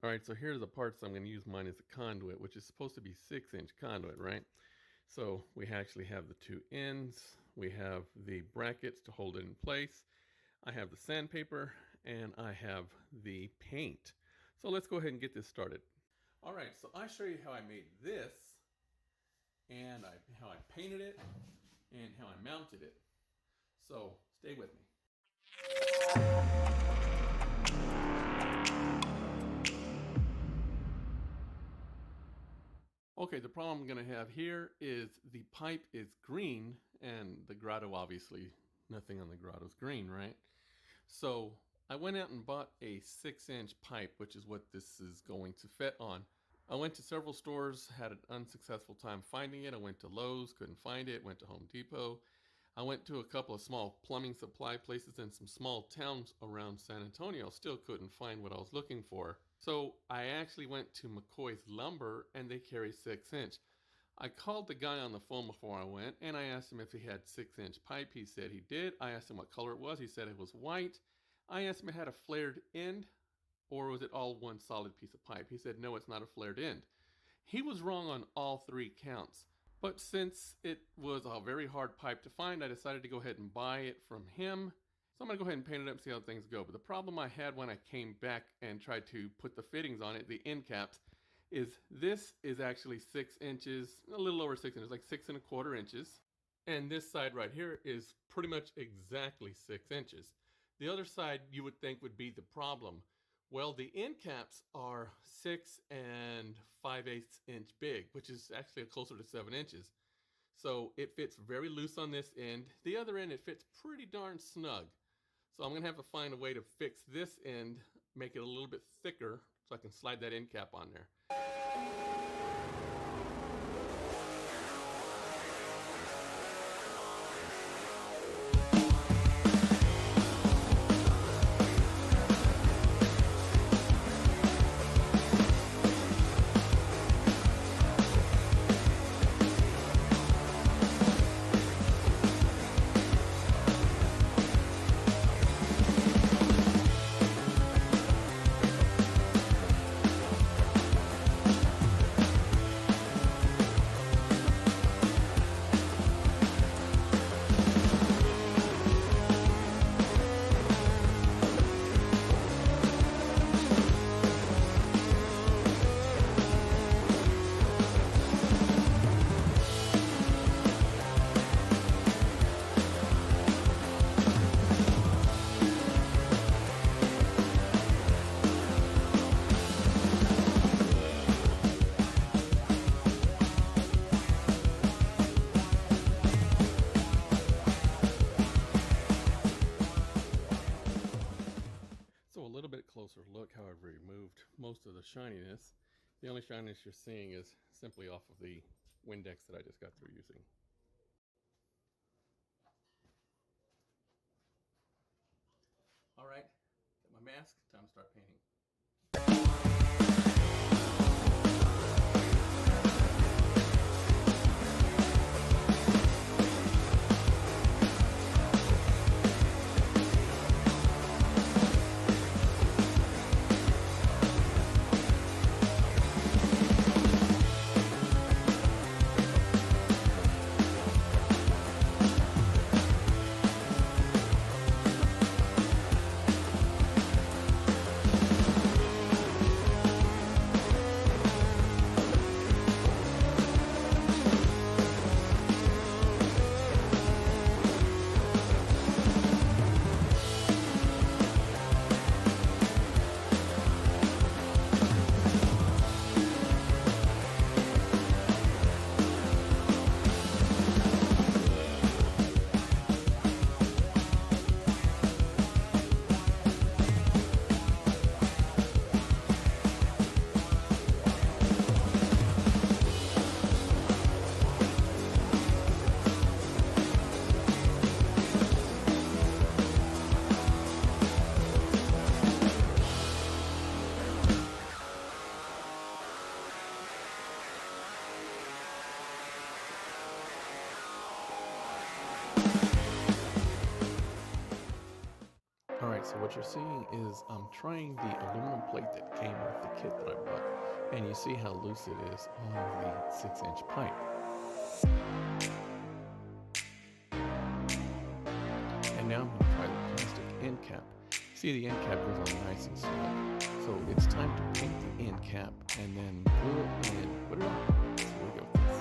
Alright, so here are the parts I'm going to use mine as a conduit, which is supposed to be 6-inch conduit, right? So we actually have the two ends, we have the brackets to hold it in place, I have the sandpaper, and I have the paint. So let's go ahead and get this started. Alright, so I show you how I made this, and how I painted it, and how I mounted it. So stay with me. Okay, the problem I'm going to have here is the pipe is green, and the grotto, obviously, nothing on the grotto is green, right? So I went out and bought a 6-inch pipe, which is what this is going to fit on. I went to several stores, had an unsuccessful time finding it. I went to Lowe's, couldn't find it, went to Home Depot. I went to a couple of small plumbing supply places in some small towns around San Antonio, still couldn't find what I was looking for. So I actually went to McCoy's Lumber, and they carry 6-inch. I called the guy on the phone before I went, and I asked him if he had 6-inch pipe. He said he did. I asked him what color it was. He said it was white. I asked him if it had a flared end, or was it all one solid piece of pipe? He said no, it's not a flared end. He was wrong on all three counts. But since it was a very hard pipe to find, I decided to go ahead and buy it from him. So I'm going to go ahead and paint it up and see how things go. But the problem I had when I came back and tried to put the fittings on it, the end caps, is this is actually 6 inches, a little over 6 inches, like 6¼ inches. And this side right here is pretty much exactly 6 inches. The other side you would think would be the problem. Well, the end caps are 6 5/8 inch big, which is actually closer to 7 inches. So it fits very loose on this end. The other end, it fits pretty darn snug. So I'm going to have to find a way to fix this end, make it a little bit thicker so I can slide that end cap on there. So a little bit closer look, how I've removed most of the shininess. The only shininess you're seeing is simply off of the Windex that I just got through using. All right, got my mask, time to start painting. So what you're seeing is I'm trying the aluminum plate that came with the kit that I bought, and you see how loose it is on the 6-inch pipe. And now I'm going to try the plastic end cap. See, the end cap goes on nice and snug. So it's time to paint the end cap and then glue it and put it on. So here we go with this.